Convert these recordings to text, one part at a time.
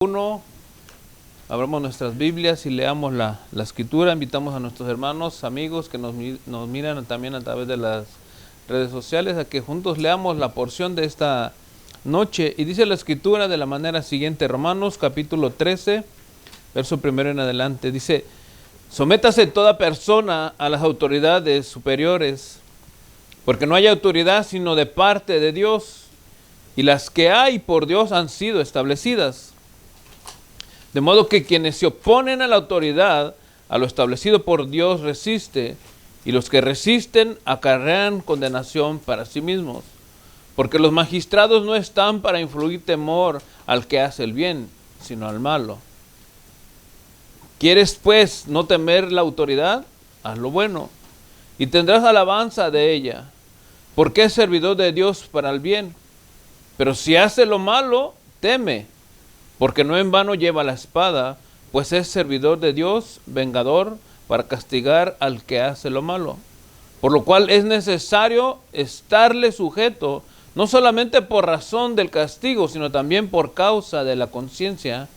1, abramos nuestras Biblias y leamos la escritura. Invitamos a nuestros hermanos, amigos que nos miran también a través de las redes sociales a que juntos leamos la porción de esta noche. Y dice la escritura de la manera siguiente, Romanos capítulo 13, verso 1 en adelante. Dice: sométase toda persona a las autoridades superiores, porque no hay autoridad sino de parte de Dios, y las que hay por Dios han sido establecidas. De modo que quienes se oponen a la autoridad, a lo establecido por Dios, resiste, y los que resisten acarrean condenación para sí mismos. Porque los magistrados no están para influir temor al que hace el bien, sino al malo. ¿Quieres pues no temer la autoridad? Haz lo bueno, y tendrás alabanza de ella, porque es servidor de Dios para el bien. Pero si hace lo malo, teme, porque no en vano lleva la espada, pues es servidor de Dios, vengador, para castigar al que hace lo malo. Por lo cual es necesario estarle sujeto, no solamente por razón del castigo, sino también por causa de la conciencia,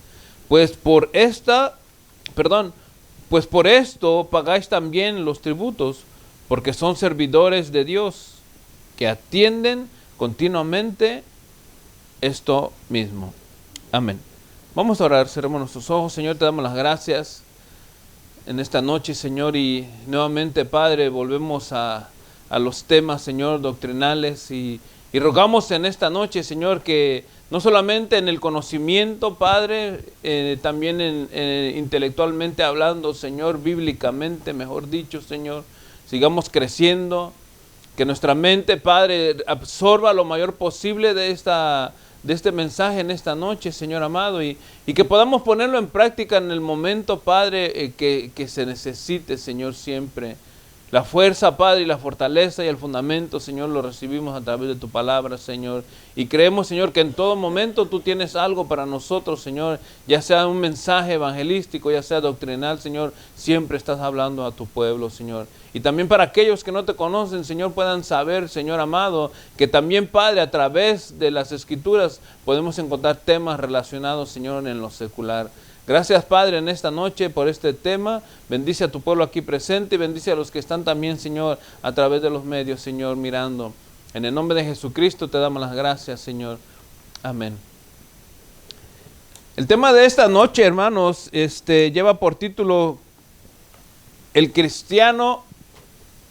pues por esto pagáis también los tributos, porque son servidores de Dios, que atienden continuamente esto mismo. Amén. Vamos a orar, cerremos nuestros ojos. Señor, te damos las gracias en esta noche, Señor, y nuevamente, Padre, volvemos a los temas, Señor, doctrinales, y rogamos en esta noche, Señor, que no solamente en el conocimiento, Padre, también intelectualmente hablando, Señor, bíblicamente, mejor dicho, Señor, sigamos creciendo, que nuestra mente, Padre, absorba lo mayor posible de este mensaje en esta noche, Señor amado, y que podamos ponerlo en práctica en el momento, Padre, que se necesite, Señor, siempre. La fuerza, Padre, y la fortaleza y el fundamento, Señor, lo recibimos a través de tu palabra, Señor. Y creemos, Señor, que en todo momento tú tienes algo para nosotros, Señor. Ya sea un mensaje evangelístico, ya sea doctrinal, Señor, siempre estás hablando a tu pueblo, Señor. Y también para aquellos que no te conocen, Señor, puedan saber, Señor amado, que también, Padre, a través de las Escrituras podemos encontrar temas relacionados, Señor, en lo secular. Gracias, Padre, en esta noche por este tema. Bendice a tu pueblo aquí presente y bendice a los que están también, Señor, a través de los medios, Señor, mirando. En el nombre de Jesucristo te damos las gracias, Señor. Amén. El tema de esta noche, hermanos, lleva por título El cristiano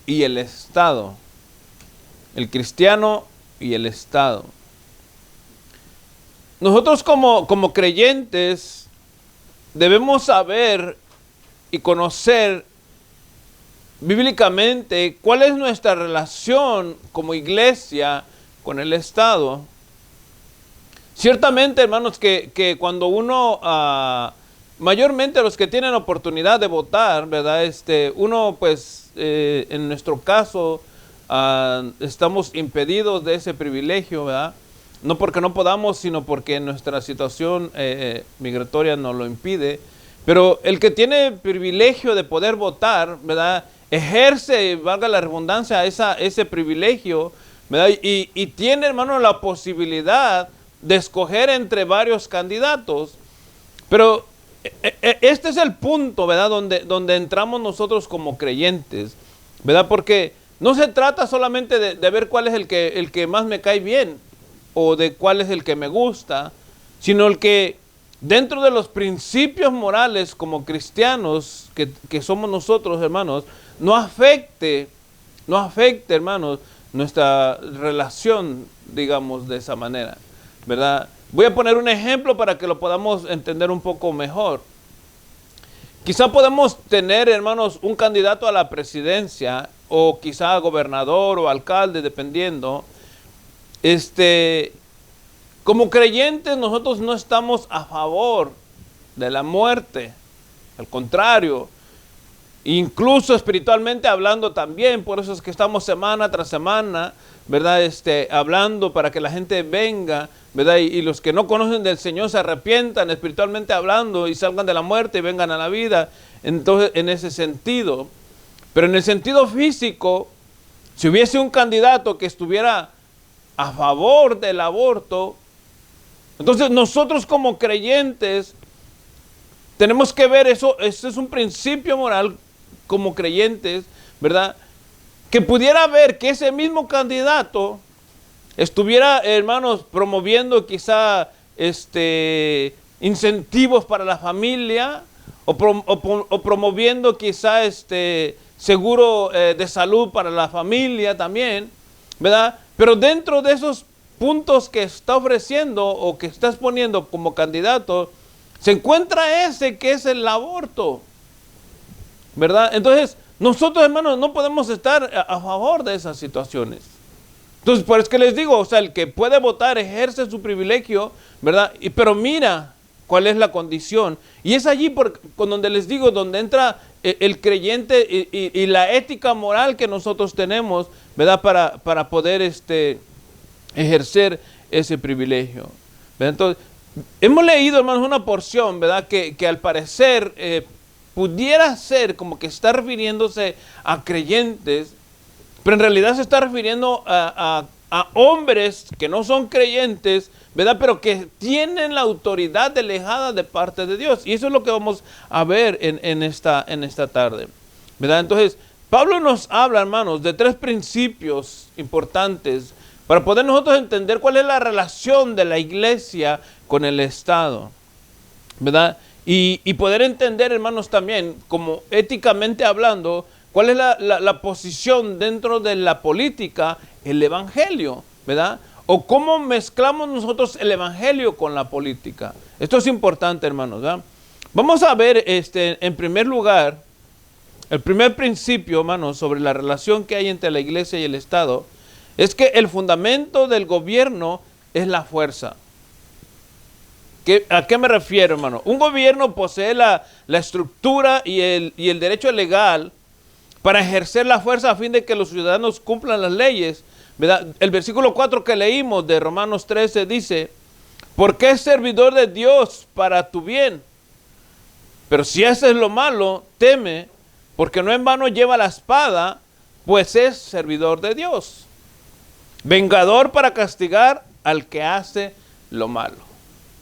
y el Estado. El cristiano y el Estado. Nosotros como creyentes debemos saber y conocer bíblicamente cuál es nuestra relación como iglesia con el Estado. Ciertamente, hermanos, que cuando uno, mayormente los que tienen oportunidad de votar, ¿verdad? Uno, pues, en nuestro caso, estamos impedidos de ese privilegio, ¿verdad? No porque no podamos, sino porque nuestra situación migratoria nos lo impide. Pero el que tiene el privilegio de poder votar, ¿verdad? Ejerce, valga la redundancia, ese privilegio, ¿verdad? Y tiene, hermano, la posibilidad de escoger entre varios candidatos. Pero este es el punto, ¿verdad? Donde entramos nosotros como creyentes, ¿verdad? Porque no se trata solamente de ver cuál es el que más me cae bien, o de cuál es el que me gusta, sino el que dentro de los principios morales como cristianos que somos nosotros, hermanos, no afecte, hermanos, nuestra relación, digamos, de esa manera, ¿verdad? Voy a poner un ejemplo para que lo podamos entender un poco mejor. Quizá podemos tener, hermanos, un candidato a la presidencia, o quizá gobernador o alcalde, dependiendo. Como creyentes nosotros no estamos a favor de la muerte, al contrario, incluso espiritualmente hablando también, por eso es que estamos semana tras semana, ¿verdad? Hablando para que la gente venga, ¿verdad? Y los que no conocen del Señor se arrepientan espiritualmente hablando y salgan de la muerte y vengan a la vida. Entonces, en ese sentido, pero en el sentido físico, si hubiese un candidato que estuviera a favor del aborto, Entonces nosotros como creyentes tenemos que ver eso. Este es un principio moral como creyentes, ¿verdad? Que pudiera ver que ese mismo candidato estuviera, hermanos, promoviendo quizá incentivos para la familia o promoviendo quizá seguro de salud para la familia también, ¿verdad? Pero dentro de esos puntos que está ofreciendo o que está exponiendo como candidato, se encuentra ese que es el aborto, ¿verdad? Entonces, nosotros, hermanos, no podemos estar a favor de esas situaciones. Entonces, por eso que les digo, o sea, el que puede votar ejerce su privilegio, ¿verdad? Pero mira cuál es la condición. Y es allí con donde les digo, donde entra el creyente y la ética moral que nosotros tenemos, ¿verdad? Para poder ejercer ese privilegio, ¿verdad? Entonces, hemos leído, hermanos, una porción, ¿verdad? Que al parecer pudiera ser como que está refiriéndose a creyentes, pero en realidad se está refiriendo a hombres que no son creyentes, ¿verdad? Pero que tienen la autoridad delegada de parte de Dios. Y eso es lo que vamos a ver en esta tarde, ¿verdad? Entonces, Pablo nos habla, hermanos, de 3 principios importantes para poder nosotros entender cuál es la relación de la iglesia con el Estado, ¿verdad? Y poder entender, hermanos, también, como éticamente hablando, cuál es la posición dentro de la política, el evangelio, ¿verdad? O cómo mezclamos nosotros el evangelio con la política. Esto es importante, hermanos, ¿verdad? Vamos a ver, en primer lugar, el primer principio, hermanos, sobre la relación que hay entre la iglesia y el Estado, es que el fundamento del gobierno es la fuerza. ¿A qué me refiero, hermano? Un gobierno posee la estructura y el derecho legal para ejercer la fuerza a fin de que los ciudadanos cumplan las leyes, ¿verdad? El versículo 4 que leímos de Romanos 13 dice, porque es servidor de Dios para tu bien. Pero si haces lo malo, teme, porque no en vano lleva la espada, pues es servidor de Dios. Vengador para castigar al que hace lo malo.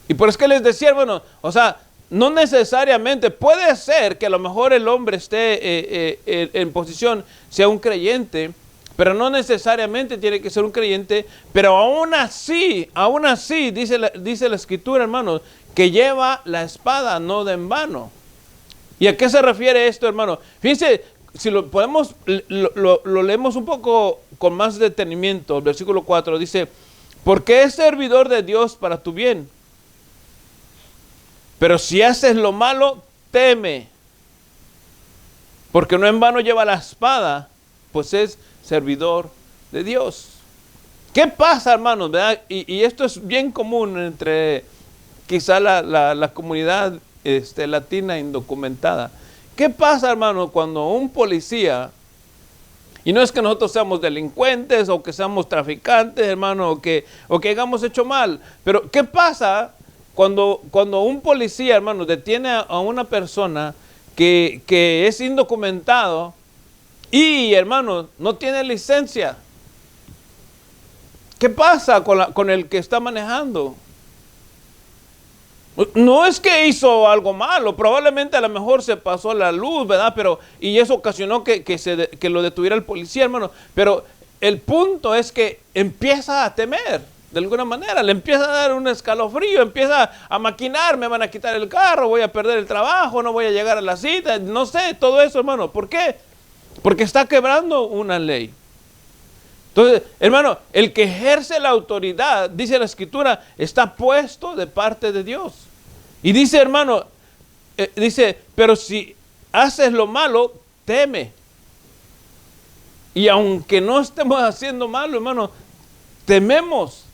Y por eso que les decía, bueno, o sea, no necesariamente, puede ser que a lo mejor el hombre esté en posición, sea un creyente, pero no necesariamente tiene que ser un creyente, pero aún así dice la Escritura, hermanos, que lleva la espada, no de en vano. ¿Y a qué se refiere esto, hermano? Fíjense, si lo podemos, lo leemos un poco con más detenimiento. El versículo 4 dice, porque es servidor de Dios para tu bien. Pero si haces lo malo, teme. Porque no en vano lleva la espada, pues es servidor de Dios. ¿Qué pasa, hermanos? ¿Verdad? Y esto es bien común entre quizá la comunidad latina indocumentada. ¿Qué pasa, hermano, cuando un policía, y no es que nosotros seamos delincuentes o que seamos traficantes, hermano, o que hayamos hecho mal, pero ¿qué pasa cuando un policía, hermano, detiene a una persona que es indocumentado y, hermano, no tiene licencia? ¿Qué pasa con el que está manejando? No es que hizo algo malo, probablemente a lo mejor se pasó la luz, ¿verdad? Y eso ocasionó que lo detuviera el policía, hermano. Pero el punto es que empieza a temer, de alguna manera. Le empieza a dar un escalofrío, empieza a maquinar, me van a quitar el carro, voy a perder el trabajo, no voy a llegar a la cita, no sé, todo eso, hermano. ¿Por qué? Porque está quebrando una ley. Entonces, hermano, el que ejerce la autoridad, dice la Escritura, está puesto de parte de Dios. Y dice, hermano, pero si haces lo malo, teme. Y aunque no estemos haciendo malo, hermano, tememos.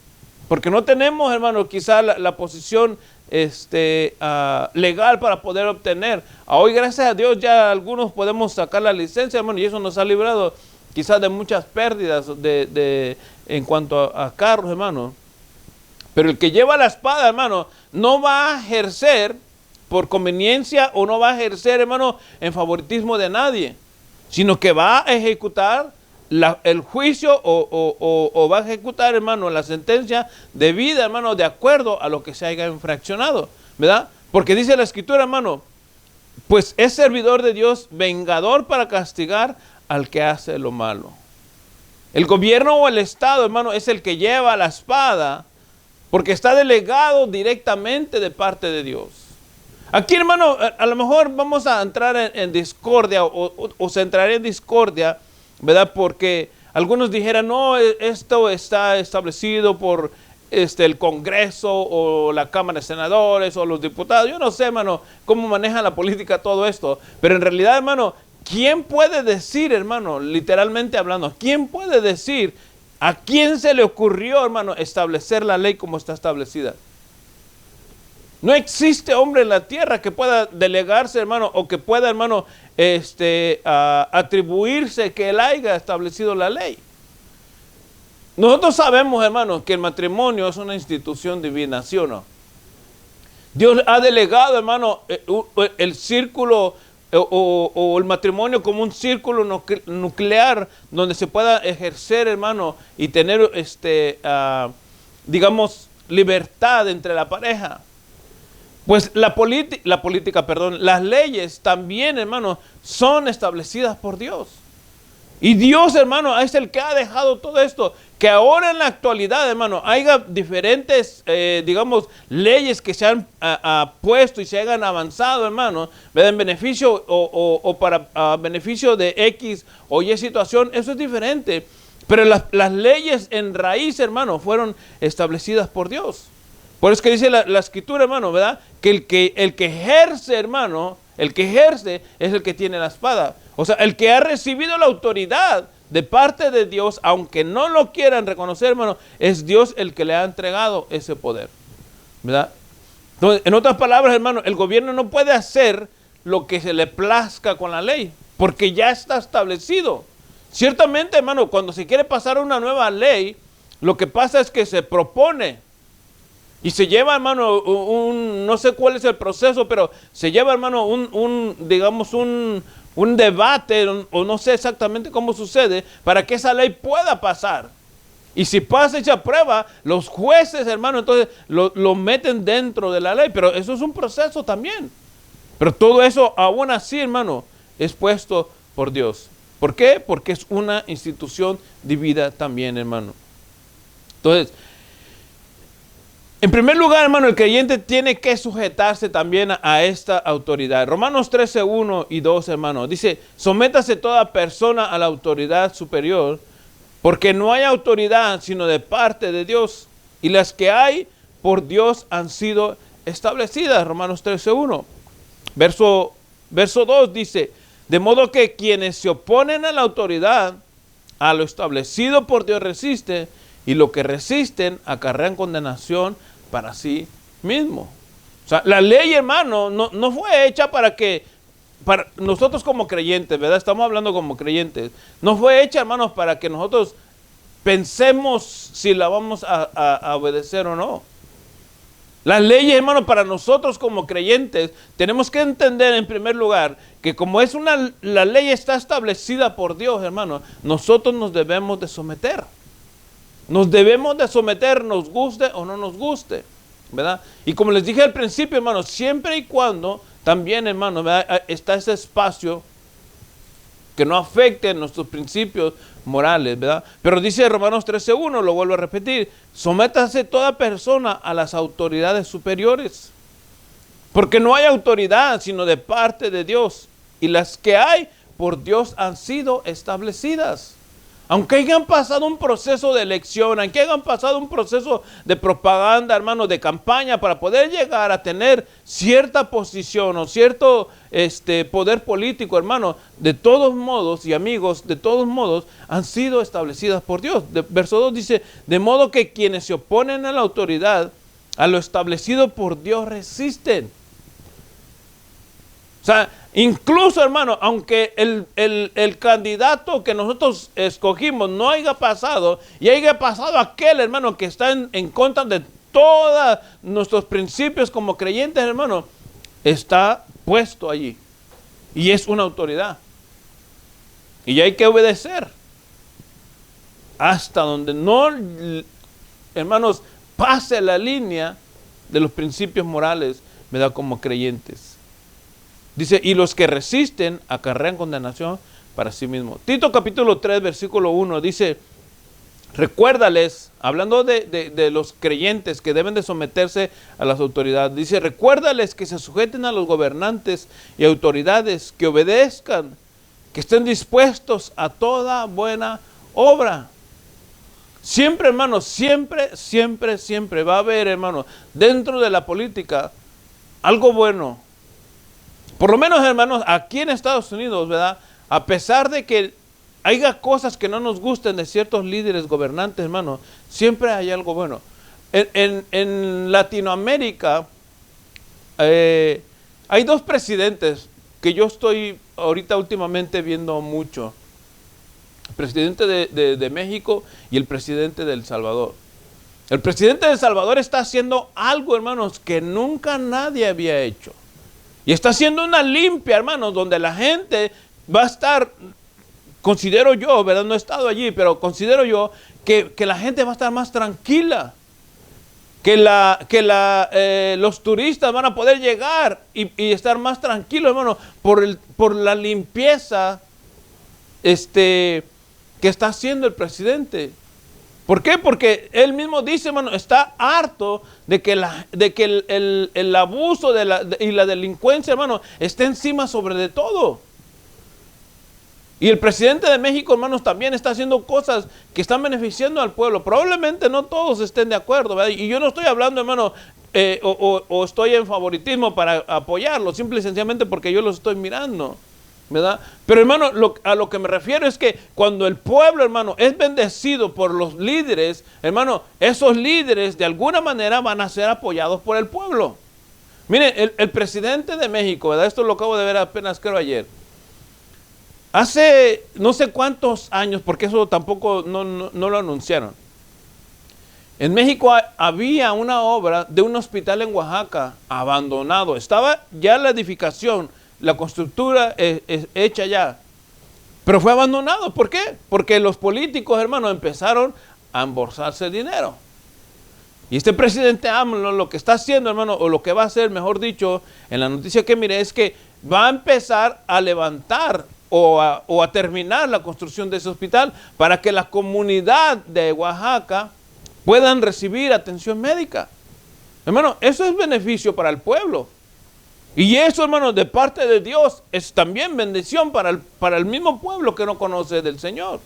Porque no tenemos, hermano, quizá la posición legal para poder obtener. Hoy, gracias a Dios, ya algunos podemos sacar la licencia, hermano, y eso nos ha librado quizás de muchas pérdidas en cuanto a carros, hermano. Pero el que lleva la espada, hermano, no va a ejercer por conveniencia o no va a ejercer, hermano, en favoritismo de nadie, sino que va a ejecutar el juicio o va a ejecutar, hermano, la sentencia de vida, hermano, de acuerdo a lo que se haya infraccionado, ¿verdad? Porque dice la Escritura, hermano, pues es servidor de Dios, vengador para castigar al que hace lo malo. El gobierno o el Estado, hermano, es el que lleva la espada, porque está delegado directamente de parte de Dios. Aquí, hermano, a lo mejor vamos a entrar en discordia o se entraría en discordia, ¿verdad? Porque algunos dijeran, no, esto está establecido por el Congreso o la Cámara de Senadores o los diputados. Yo no sé, hermano, cómo maneja la política todo esto. Pero en realidad, hermano, ¿quién puede decir, hermano, literalmente hablando, quién puede decir a quién se le ocurrió, hermano, establecer la ley como está establecida? No existe hombre en la tierra que pueda delegarse, hermano, o que pueda, hermano, atribuirse que él haya establecido la ley. Nosotros sabemos, hermano, que el matrimonio es una institución divina, ¿sí o no? Dios ha delegado, hermano, el círculo o el matrimonio como un círculo nuclear donde se pueda ejercer, hermano, y tener, digamos, libertad entre la pareja. Pues las leyes también, hermano, son establecidas por Dios. Y Dios, hermano, es el que ha dejado todo esto. Que ahora en la actualidad, hermano, haya diferentes, digamos, leyes que se han puesto y se hayan avanzado, hermano, en beneficio o para beneficio de X o Y situación, eso es diferente. Pero las leyes en raíz, hermano, fueron establecidas por Dios. Por eso es que dice la Escritura, hermano, ¿verdad? Que el que ejerce, hermano, el que ejerce es el que tiene la espada. O sea, el que ha recibido la autoridad de parte de Dios, aunque no lo quieran reconocer, hermano, es Dios el que le ha entregado ese poder, ¿verdad? Entonces, en otras palabras, hermano, el gobierno no puede hacer lo que se le plazca con la ley, porque ya está establecido. Ciertamente, hermano, cuando se quiere pasar una nueva ley, lo que pasa es que se propone y se lleva, hermano, no sé cuál es el proceso, pero se lleva, hermano, digamos, un debate, o no sé exactamente cómo sucede, para que esa ley pueda pasar. Y si pasa y se aprueba, los jueces, hermano, entonces lo meten dentro de la ley. Pero eso es un proceso también. Pero todo eso, aún así, hermano, es puesto por Dios. ¿Por qué? Porque es una institución divina también, hermano. Entonces, en primer lugar, hermano, el creyente tiene que sujetarse también a esta autoridad. Romanos 13, 1 y 2, hermano, dice, sométase toda persona a la autoridad superior, porque no hay autoridad sino de parte de Dios, y las que hay por Dios han sido establecidas. Romanos 13, 1. Verso 2 dice, de modo que quienes se oponen a la autoridad, a lo establecido por Dios resisten, y lo que resisten acarrean condenación para sí mismo. O sea, la ley, hermano, no fue hecha para nosotros como creyentes, ¿verdad? Estamos hablando como creyentes. No fue hecha, hermanos, para que nosotros pensemos si la vamos a obedecer o no. Las leyes, hermano, para nosotros como creyentes, tenemos que entender en primer lugar que como la ley está establecida por Dios, hermano, nosotros nos debemos de someter. Nos debemos de someter, nos guste o no nos guste, ¿verdad? Y como les dije al principio, hermano, siempre y cuando también, hermano, ¿verdad?, está ese espacio que no afecte nuestros principios morales, ¿verdad? Pero dice Romanos 13:1, lo vuelvo a repetir, sométase toda persona a las autoridades superiores, porque no hay autoridad sino de parte de Dios, y las que hay por Dios han sido establecidas. Aunque hayan pasado un proceso de elección, aunque hayan pasado un proceso de propaganda, hermano, de campaña para poder llegar a tener cierta posición o cierto poder político, hermano, de todos modos, y amigos, de todos modos, han sido establecidas por Dios. Verso 2 dice, de modo que quienes se oponen a la autoridad, a lo establecido por Dios, resisten. O sea, incluso, hermano, aunque el candidato que nosotros escogimos no haya pasado, y haya pasado aquel, hermano, que está en contra de todos nuestros principios como creyentes, hermano, está puesto allí. Y es una autoridad. Y hay que obedecer. hasta donde no, hermanos, pase la línea de los principios morales, ¿verdad? Como creyentes. Dice, y los que resisten acarrean condenación para sí mismos. Tito capítulo 3, versículo 1 dice, recuérdales, hablando de los creyentes que deben de someterse a las autoridades, dice, recuérdales que se sujeten a los gobernantes y autoridades, que obedezcan, que estén dispuestos a toda buena obra. Siempre, hermanos, siempre va a haber, hermanos, dentro de la política, algo bueno. Por lo menos, hermanos, aquí en Estados Unidos, ¿verdad? A pesar de que haya cosas que no nos gusten de ciertos líderes gobernantes, hermanos, siempre hay algo bueno. En Latinoamérica hay dos presidentes que yo estoy ahorita últimamente viendo mucho. El presidente de México y el presidente de El Salvador. El presidente de El Salvador está haciendo algo, hermanos, que nunca nadie había hecho. Y está haciendo una limpia, hermanos, donde la gente va a estar, considero yo, ¿verdad? No he estado allí, pero considero yo que la gente va a estar más tranquila. Que los turistas van a poder llegar y estar más tranquilos, hermano, por la limpieza que está haciendo el presidente. ¿Por qué? Porque él mismo dice, hermano, está harto de que el abuso y la delincuencia, hermano, esté encima sobre de todo. Y el presidente de México, hermanos, también está haciendo cosas que están beneficiando al pueblo. Probablemente no todos estén de acuerdo, ¿verdad? Y yo no estoy hablando, hermano, o estoy en favoritismo para apoyarlo, simple y sencillamente porque yo los estoy mirando, ¿verdad? Pero, hermano, a lo que me refiero es que cuando el pueblo, hermano, es bendecido por los líderes, hermano, esos líderes de alguna manera van a ser apoyados por el pueblo. Miren, el presidente de México, ¿verdad? Esto lo acabo de ver apenas, creo, ayer. Hace no sé cuántos años, porque eso tampoco no lo anunciaron. En México había una obra de un hospital en Oaxaca abandonado. Estaba ya la edificación, la constructura hecha ya, pero fue abandonado. ¿Por qué? Porque los políticos, hermanos, empezaron a embolsarse dinero. Y este presidente AMLO lo que está haciendo, hermano, o lo que va a hacer, mejor dicho, en la noticia que miré, es que va a empezar a levantar o a terminar la construcción de ese hospital para que la comunidad de Oaxaca puedan recibir atención médica. Hermano, eso es beneficio para el pueblo. Y eso, hermano, de parte de Dios es también bendición para el mismo pueblo que no conoce del Señor.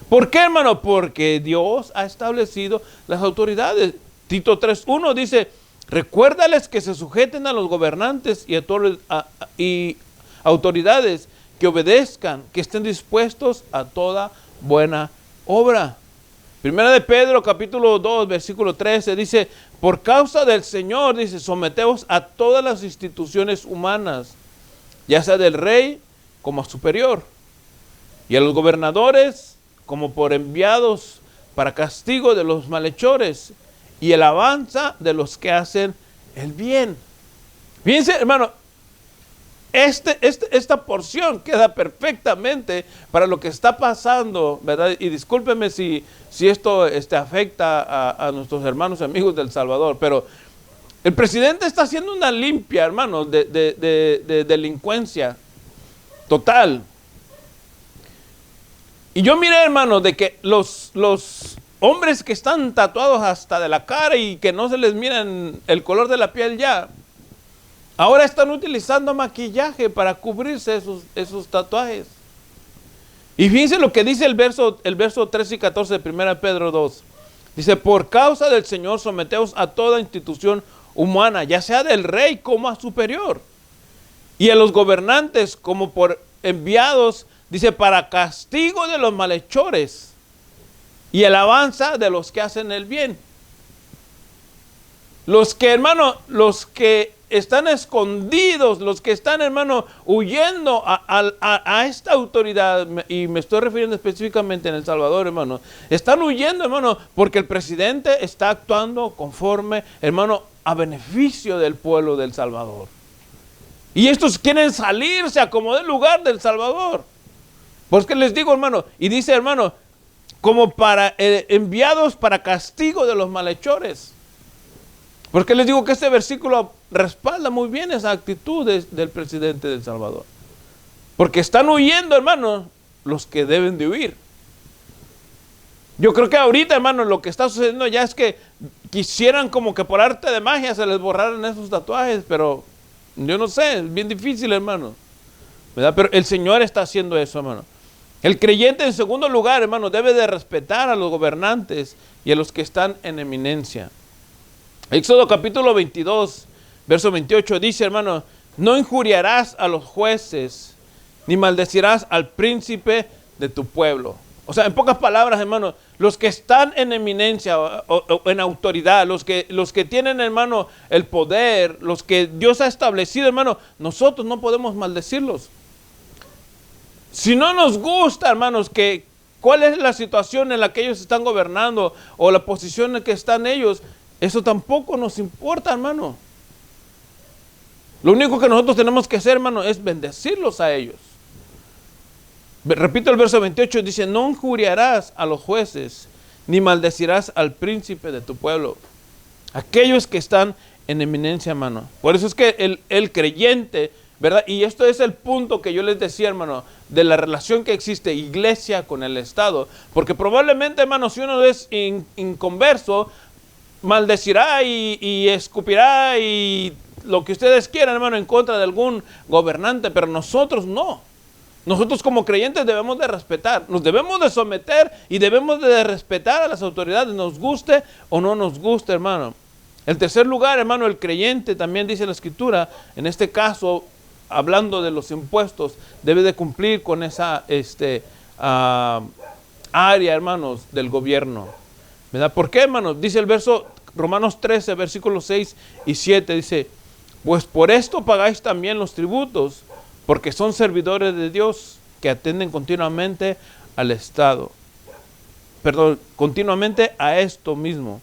¿Por qué, hermano? Porque Dios ha establecido las autoridades. Tito 3:1 dice, recuérdales que se sujeten a los gobernantes y autoridades, que obedezcan, que estén dispuestos a toda buena obra. Primera de Pedro, capítulo 2, versículo 13, dice, por causa del Señor, dice, someteos a todas las instituciones humanas, ya sea del rey como superior, y a los gobernadores como por enviados para castigo de los malhechores y alabanza de los que hacen el bien. Fíjense, hermano, esta porción queda perfectamente para lo que está pasando, ¿verdad? Y discúlpeme si esto afecta a nuestros hermanos y amigos del Salvador, pero el presidente está haciendo una limpia, hermanos, de delincuencia total. Y yo miré, hermanos, de que los hombres que están tatuados hasta de la cara y que no se les mira el color de la piel ya, ahora están utilizando maquillaje para cubrirse esos tatuajes. Y fíjense lo que dice el verso 13 y 14 de 1 Pedro 2. Dice, por causa del Señor someteos a toda institución humana, ya sea del rey como a superior, y a los gobernantes como por enviados, dice, para castigo de los malhechores y alabanza de los que hacen el bien. Los que, hermano, los que están escondidos, los que están, hermano, huyendo a esta autoridad, y me estoy refiriendo específicamente en El Salvador, hermano, están huyendo, hermano, porque el presidente está actuando conforme, hermano, a beneficio del pueblo del Salvador. Y estos quieren salirse a como del lugar del Salvador. Pues que les digo, hermano, y dice, hermano, como para enviados para castigo de los malhechores. Porque les digo que este versículo respalda muy bien esa actitud del presidente de El Salvador. Porque están huyendo, hermanos, los que deben de huir. Yo creo que ahorita, hermanos, lo que está sucediendo ya es que quisieran como que por arte de magia se les borraran esos tatuajes, pero yo no sé, es bien difícil, hermano, ¿verdad? Pero el Señor está haciendo eso, hermano. El creyente, en segundo lugar, hermano, debe de respetar a los gobernantes y a los que están en eminencia. Éxodo capítulo 22, verso 28 dice, hermano, no injuriarás a los jueces, ni maldecirás al príncipe de tu pueblo. O sea, en pocas palabras, hermano, los que están en eminencia o en autoridad, los que tienen, hermano, el poder, los que Dios ha establecido, hermano, nosotros no podemos maldecirlos. Si no nos gusta, hermanos, cuál es la situación en la que ellos están gobernando o la posición en la que están ellos, eso tampoco nos importa, hermano. Lo único que nosotros tenemos que hacer, hermano, es bendecirlos a ellos. Repito el verso 28, dice, no injuriarás a los jueces, ni maldecirás al príncipe de tu pueblo. Aquellos que están en eminencia, hermano. Por eso es que el creyente, ¿verdad? Y esto es el punto que yo les decía, hermano, de la relación que existe iglesia con el Estado. Porque probablemente, hermano, si uno es inconverso, maldecirá y escupirá y lo que ustedes quieran, hermano, en contra de algún gobernante, pero nosotros no. Nosotros como creyentes debemos de respetar, nos debemos de someter y debemos de respetar a las autoridades, nos guste o no nos guste, hermano. En tercer lugar, hermano, el creyente, también dice la Escritura, en este caso, hablando de los impuestos, debe de cumplir con esa área, hermanos, del gobierno. ¿Verdad? ¿Por qué, hermanos? Dice el verso, Romanos 13, versículos 6 y 7, dice, pues por esto pagáis también los tributos, porque son servidores de Dios que atienden continuamente al Estado. Perdón, continuamente a esto mismo.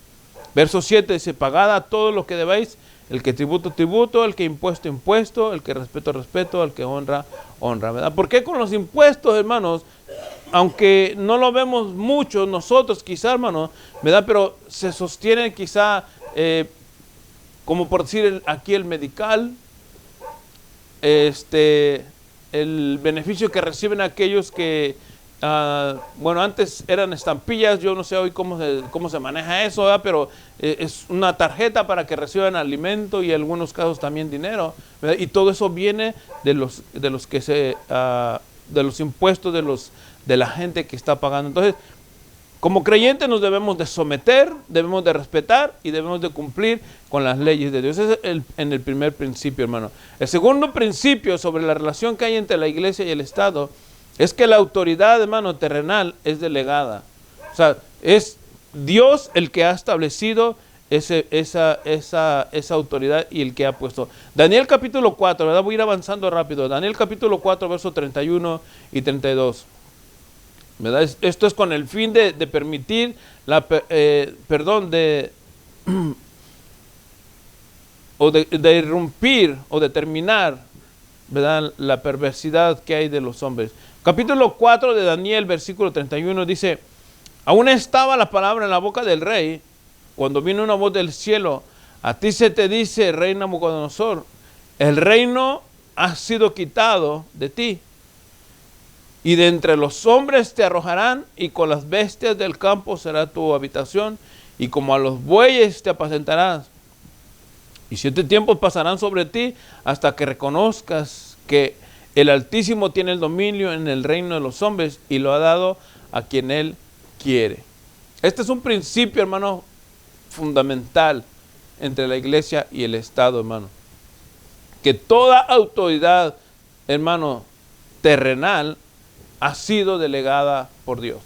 Verso 7 dice, pagad a todo lo que debéis, el que tributo, tributo, el que impuesto, impuesto, el que respeto, respeto, el que honra, honra. ¿Verdad? ¿Por qué con los impuestos, hermanos? Aunque no lo vemos mucho nosotros, quizá, hermanos, ¿verdad? Pero se sostiene quizá, como por decir aquí el medical, el beneficio que reciben aquellos que, bueno, antes eran estampillas, yo no sé hoy cómo se maneja eso, ¿verdad? Pero es una tarjeta para que reciban alimento y en algunos casos también dinero, ¿verdad? Y todo eso viene de los impuestos de la gente que está pagando. Entonces, como creyentes nos debemos de someter, debemos de respetar y debemos de cumplir con las leyes de Dios. Ese es en el primer principio, hermano. El segundo principio sobre la relación que hay entre la iglesia y el Estado es que la autoridad, hermano, terrenal es delegada. O sea, es Dios el que ha establecido esa autoridad y el que ha puesto. Daniel capítulo 4, ¿verdad? Voy a ir avanzando rápido. Daniel capítulo 4, versos 31 y 32. ¿Verdad? Esto es con el fin de permitir de irrumpir o de terminar, ¿verdad?, la perversidad que hay de los hombres. Capítulo 4 de Daniel, versículo 31 dice, aún estaba la palabra en la boca del rey, cuando vino una voz del cielo, a ti se te dice, rey Nabucodonosor, el reino ha sido quitado de ti. Y de entre los hombres te arrojarán, y con las bestias del campo será tu habitación, y como a los bueyes te apacentarás. Y 7 tiempos pasarán sobre ti, hasta que reconozcas que el Altísimo tiene el dominio en el reino de los hombres, y lo ha dado a quien Él quiere. Este es un principio, hermano, fundamental entre la iglesia y el Estado, hermano. Que toda autoridad, hermano, terrenal, ha sido delegada por Dios.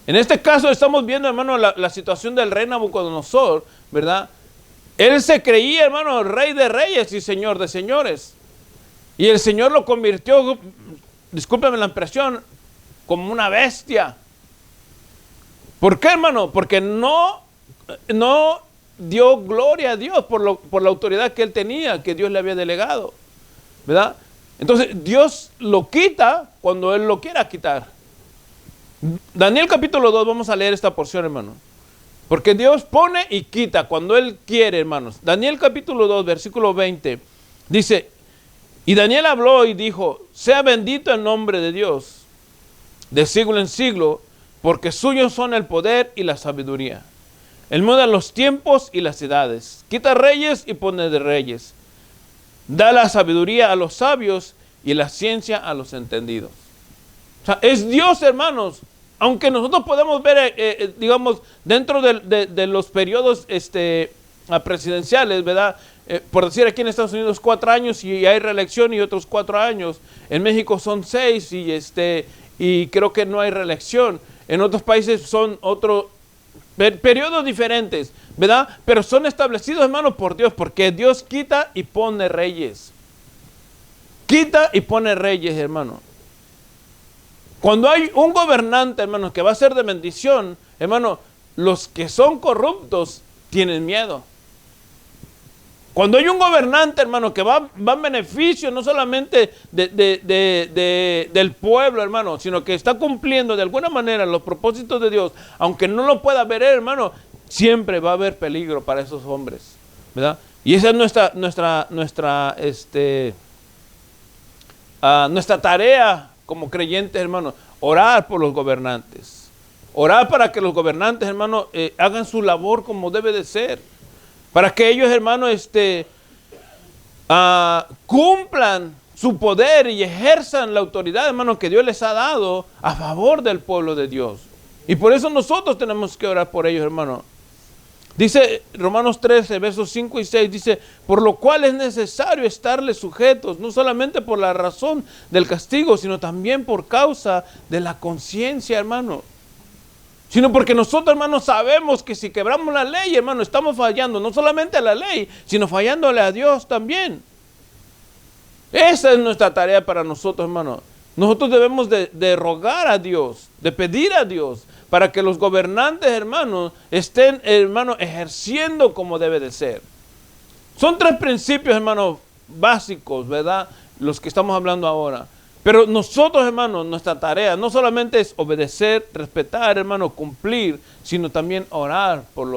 En este caso estamos viendo, hermano, la situación del rey Nabucodonosor, ¿verdad? Él se creía, hermano, rey de reyes y señor de señores. Y el Señor lo convirtió, discúlpeme la expresión, como una bestia. ¿Por qué, hermano? Porque no dio gloria a Dios por la autoridad que él tenía, que Dios le había delegado, ¿verdad? Entonces, Dios lo quita cuando Él lo quiera quitar. Daniel capítulo 2, vamos a leer esta porción, hermano. Porque Dios pone y quita cuando Él quiere, hermanos. Daniel capítulo 2, versículo 20, dice, y Daniel habló y dijo, sea bendito el nombre de Dios, de siglo en siglo, porque suyos son el poder y la sabiduría. Él muda los tiempos y las edades, quita reyes y pone de reyes. Da la sabiduría a los sabios y la ciencia a los entendidos. O sea, es Dios, hermanos. Aunque nosotros podemos ver, digamos, dentro de los periodos presidenciales, ¿verdad? Por decir, aquí en Estados Unidos 4 años y hay reelección y otros 4 años. En México son 6 y creo que no hay reelección. En otros países son otros periodos diferentes, ¿verdad? Pero son establecidos, hermanos, por Dios, porque Dios quita y pone reyes. Quita y pone reyes, hermano. Cuando hay un gobernante, hermano, que va a ser de bendición, hermano, los que son corruptos tienen miedo. Cuando hay un gobernante, hermano, que va en beneficio no solamente del pueblo, hermano, sino que está cumpliendo de alguna manera los propósitos de Dios, aunque no lo pueda ver, hermano, siempre va a haber peligro para esos hombres, ¿verdad? Y esa es nuestra tarea como creyentes, hermano, orar por los gobernantes. Orar para que los gobernantes, hermano, hagan su labor como debe de ser. Para que ellos, hermano, cumplan su poder y ejerzan la autoridad, hermano, que Dios les ha dado a favor del pueblo de Dios. Y por eso nosotros tenemos que orar por ellos, hermano. Dice Romanos 13, versos 5 y 6, dice, por lo cual es necesario estarles sujetos, no solamente por la razón del castigo, sino también por causa de la conciencia, hermano. Sino porque nosotros, hermanos, sabemos que si quebramos la ley, hermano, estamos fallando, no solamente a la ley, sino fallándole a Dios también. Esa es nuestra tarea para nosotros, hermano. Nosotros debemos de rogar a Dios, de pedir a Dios, para que los gobernantes, hermanos, estén, hermanos, ejerciendo como debe de ser. Son 3 principios, hermanos, básicos, ¿verdad? Los que estamos hablando ahora. Pero nosotros, hermanos, nuestra tarea no solamente es obedecer, respetar, hermanos, cumplir, sino también orar por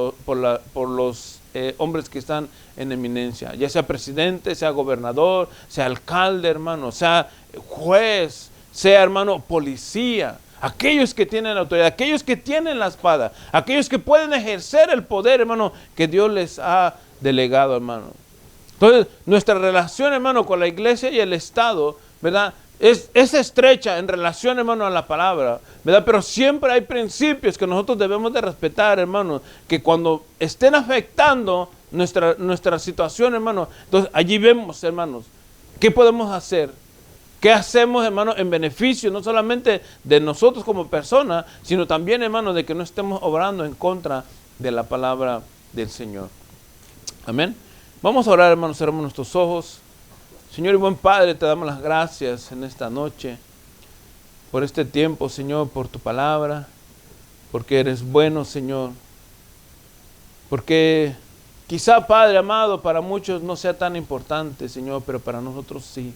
los hombres que están en eminencia, ya sea presidente, sea gobernador, sea alcalde, hermano, sea juez, sea, hermano, policía. Aquellos que tienen la autoridad, aquellos que tienen la espada, aquellos que pueden ejercer el poder, hermano, que Dios les ha delegado, hermano. Entonces, nuestra relación, hermano, con la iglesia y el Estado, ¿verdad? Es estrecha en relación, hermano, a la palabra, ¿verdad? Pero siempre hay principios que nosotros debemos de respetar, hermano, que cuando estén afectando nuestra situación, hermano, entonces allí vemos, hermanos, ¿qué podemos hacer? ¿Qué hacemos, hermano, en beneficio no solamente de nosotros como personas, sino también, hermano, de que no estemos obrando en contra de la palabra del Señor? Amén. Vamos a orar, hermanos, cerramos nuestros ojos. Señor y buen Padre, te damos las gracias en esta noche, por este tiempo, Señor, por tu palabra, porque eres bueno, Señor. Porque quizá, Padre amado, para muchos no sea tan importante, Señor, pero para nosotros sí.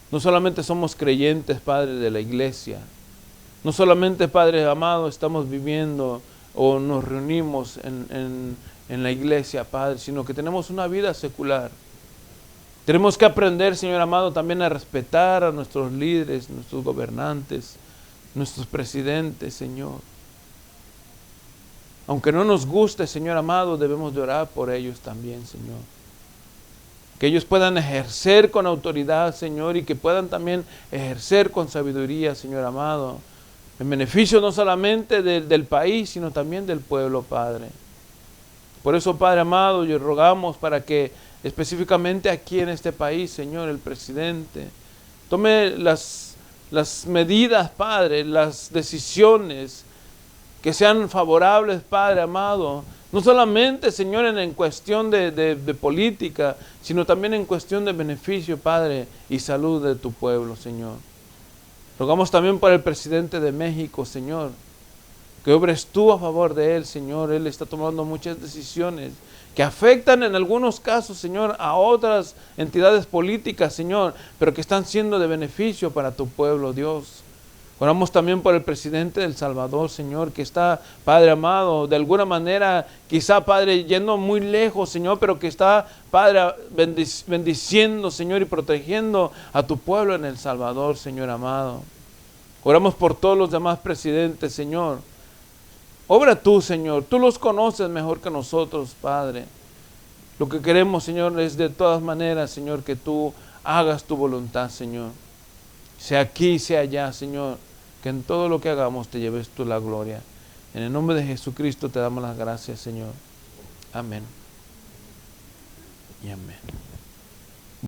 No solamente somos creyentes, Padre, de la iglesia. No solamente, Padre amado, estamos viviendo o nos reunimos en la iglesia, Padre, sino que tenemos una vida secular. Tenemos que aprender, Señor amado, también a respetar a nuestros líderes, nuestros gobernantes, nuestros presidentes, Señor. Aunque no nos guste, Señor amado, debemos de orar por ellos también, Señor. Que ellos puedan ejercer con autoridad, Señor, y que puedan también ejercer con sabiduría, Señor amado, en beneficio no solamente del país, sino también del pueblo, Padre. Por eso, Padre amado, yo rogamos para que específicamente aquí en este país, Señor, el presidente tome las medidas, Padre, las decisiones que sean favorables, Padre amado, no solamente, Señor, en cuestión de política, sino también en cuestión de beneficio, Padre, y salud de tu pueblo, Señor. Rogamos también por el presidente de México, Señor, que obres tú a favor de él, Señor. Él está tomando muchas decisiones que afectan en algunos casos, Señor, a otras entidades políticas, Señor, pero que están siendo de beneficio para tu pueblo, Dios. Oramos también por el presidente de El Salvador, Señor, que está, Padre amado, de alguna manera, quizá, Padre, yendo muy lejos, Señor, pero que está, Padre, bendiciendo, Señor, y protegiendo a tu pueblo en El Salvador, Señor amado. Oramos por todos los demás presidentes, Señor. Obra tú, Señor. Tú los conoces mejor que nosotros, Padre. Lo que queremos, Señor, es de todas maneras, Señor, que tú hagas tu voluntad, Señor. Sea aquí, sea allá, Señor, que en todo lo que hagamos te lleves tú la gloria. En el nombre de Jesucristo te damos las gracias, Señor. Amén. Y amén.